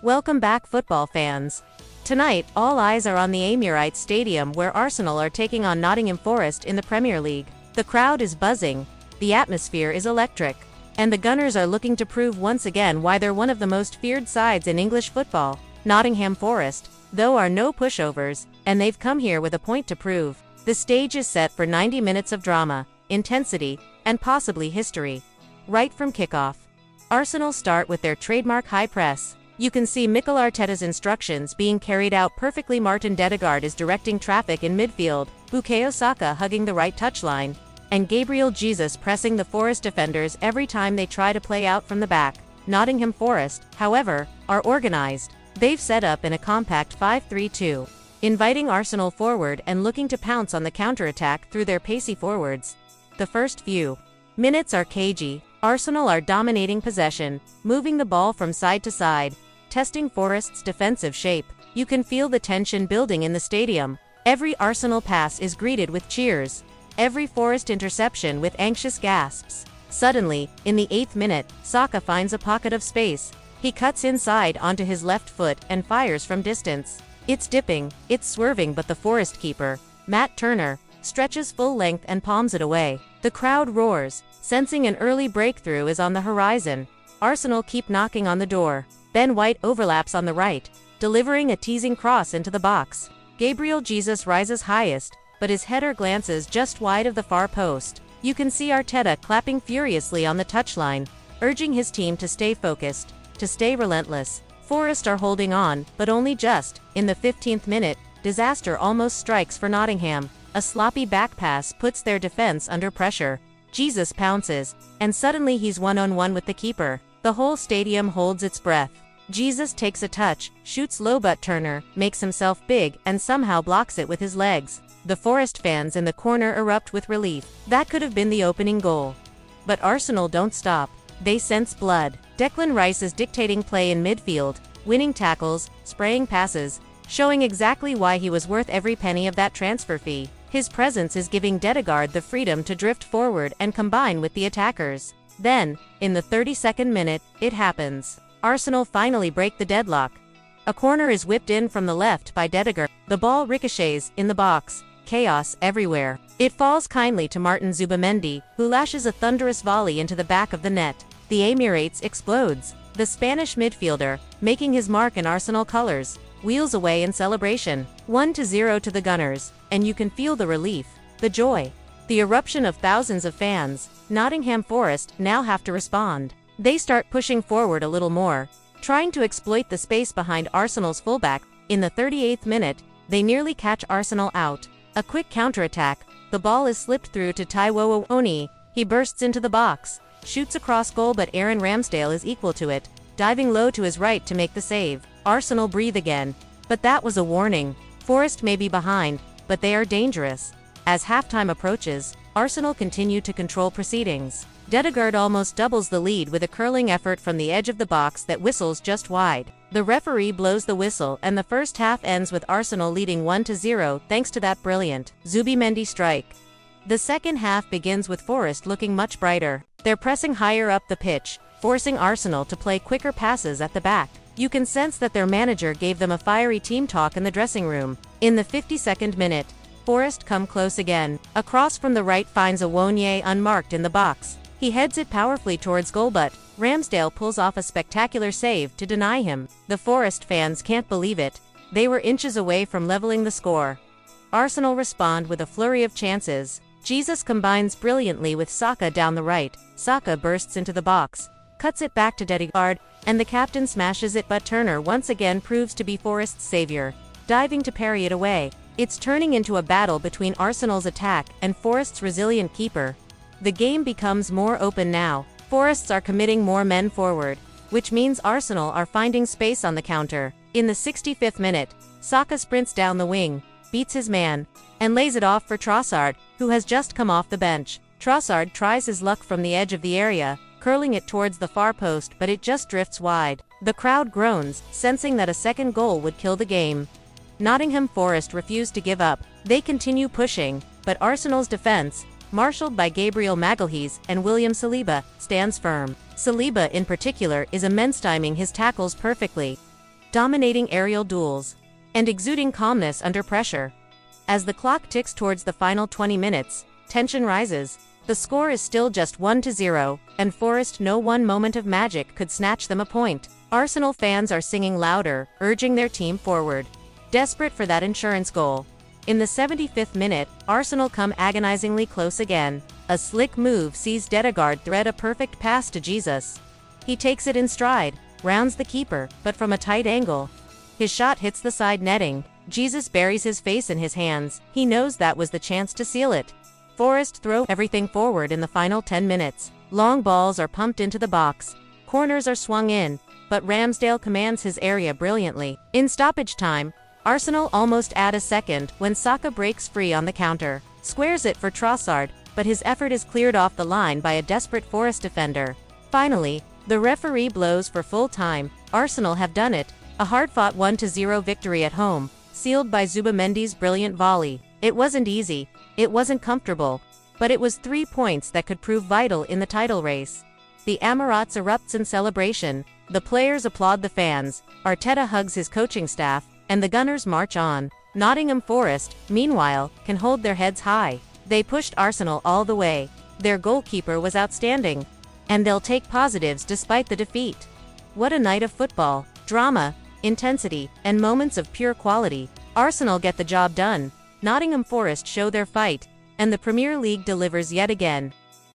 Welcome back, football fans. Tonight, all eyes are on the Emirates Stadium where Arsenal are taking on Nottingham Forest in the Premier League. The crowd is buzzing, the atmosphere is electric, and the Gunners are looking to prove once again why they're one of the most feared sides in English football. Nottingham Forest, though, are no pushovers, and they've come here with a point to prove. The stage is set for 90 minutes of drama, intensity, and possibly history. Right from kickoff, Arsenal start with their trademark high press. You can see Mikel Arteta's instructions being carried out perfectly. Martin Dedegaard is directing traffic in midfield, Bukayo Saka hugging the right touchline, and Gabriel Jesus pressing the Forest defenders every time they try to play out from the back. Nottingham Forest, however, are organized. They've set up in a compact 5-3-2, inviting Arsenal forward and looking to pounce on the counter-attack through their pacey forwards. The first few minutes are cagey. Arsenal are dominating possession, moving the ball from side to side, testing Forest's defensive shape. You can feel the tension building in the stadium. Every Arsenal pass is greeted with cheers, every Forest interception with anxious gasps. Suddenly, in the 8th minute, Saka finds a pocket of space. He cuts inside onto his left foot and fires from distance. It's dipping, it's swerving, but the Forest keeper, Matt Turner, stretches full length and palms it away. The crowd roars, sensing an early breakthrough is on the horizon. Arsenal keep knocking on the door. Ben White overlaps on the right, delivering a teasing cross into the box. Gabriel Jesus rises highest, but his header glances just wide of the far post. You can see Arteta clapping furiously on the touchline, urging his team to stay focused, to stay relentless. Forest are holding on, but only just. In the 15th minute, disaster almost strikes for Nottingham. A sloppy back pass puts their defense under pressure. Jesus pounces, and suddenly he's one-on-one with the keeper. The whole stadium holds its breath. Jesus takes a touch, shoots low, but Turner makes himself big and somehow blocks it with his legs. The Forest fans in the corner erupt with relief. That could have been the opening goal. But Arsenal don't stop. They sense blood. Declan Rice is dictating play in midfield, winning tackles, spraying passes, showing exactly why he was worth every penny of that transfer fee. His presence is giving Dedegaard the freedom to drift forward and combine with the attackers. Then, in the 32nd minute, it happens. Arsenal finally break the deadlock. A corner is whipped in from the left by Dedegaard. The ball ricochets in the box. Chaos everywhere. It falls kindly to Martin Zubimendi, who lashes a thunderous volley into the back of the net. The Emirates explodes. The Spanish midfielder, making his mark in Arsenal colors, wheels away in celebration. 1-0 to the Gunners, and you can feel the relief, the joy, the eruption of thousands of fans. Nottingham Forest now have to respond. They start pushing forward a little more, trying to exploit the space behind Arsenal's fullback. In the 38th minute, they nearly catch Arsenal out. A quick counterattack, the ball is slipped through to Taiwo Oni. He bursts into the box, shoots across goal, but Aaron Ramsdale is equal to it, diving low to his right to make the save. Arsenal breathe again, but that was a warning. Forest may be behind, but they are dangerous. As halftime approaches, Arsenal continue to control proceedings. Dedegaard almost doubles the lead with a curling effort from the edge of the box that whistles just wide. The referee blows the whistle and the first half ends with Arsenal leading 1-0 thanks to that brilliant Zubimendi strike. The second half begins with Forest looking much brighter. They're pressing higher up the pitch, forcing Arsenal to play quicker passes at the back. You can sense that their manager gave them a fiery team talk in the dressing room. In the 52nd minute, Forest come close again. A cross from the right finds Awoniyi unmarked in the box. He heads it powerfully towards goal, but Ramsdale pulls off a spectacular save to deny him. The Forest fans can't believe it. They were inches away from leveling the score. Arsenal respond with a flurry of chances. Jesus combines brilliantly with Saka down the right. Saka bursts into the box, cuts it back to Dedegaard, and the captain smashes it, but Turner once again proves to be Forest's savior, diving to parry it away. It's turning into a battle between Arsenal's attack and Forest's resilient keeper. The game becomes more open now. Forests are committing more men forward, which means Arsenal are finding space on the counter. In the 65th minute, Saka sprints down the wing, beats his man, and lays it off for Trossard, who has just come off the bench. Trossard tries his luck from the edge of the area, curling it towards the far post, but it just drifts wide. The crowd groans, sensing that a second goal would kill the game. Nottingham Forest refuse to give up. They continue pushing, but Arsenal's defense, marshaled by Gabriel Magalhaes and William Saliba, stands firm. Saliba in particular is immense, timing his tackles perfectly. dominating aerial duels, and exuding calmness under pressure. As the clock ticks towards the final 20 minutes, tension rises. The score is still just 1-0, and Forest know one moment of magic could snatch them a point. Arsenal fans are singing louder, urging their team forward, desperate for that insurance goal. In the 75th minute, Arsenal come agonizingly close again. A slick move sees Dedegaard thread a perfect pass to Jesus. He takes it in stride, rounds the keeper, but from a tight angle. His shot hits the side netting. Jesus buries his face in his hands. He knows that was the chance to seal it. Forest throw everything forward in the final 10 minutes. Long balls are pumped into the box. Corners are swung in, but Ramsdale commands his area brilliantly. In stoppage time, Arsenal almost add a second when Saka breaks free on the counter. Squares it for Trossard, but his effort is cleared off the line by a desperate Forest defender. Finally, the referee blows for full time. Arsenal have done it. A hard-fought 1-0 victory at home, sealed by Zubimendi's brilliant volley. It wasn't easy, it wasn't comfortable, but it was 3 points that could prove vital in the title race. The Emirates erupts in celebration, the players applaud the fans, Arteta hugs his coaching staff, and the Gunners march on. Nottingham Forest, meanwhile, can hold their heads high. They pushed Arsenal all the way. Their goalkeeper was outstanding, and they'll take positives despite the defeat. What a night of football, drama, intensity, and moments of pure quality. Arsenal get the job done. Nottingham Forest show their fight, and the Premier League delivers yet again.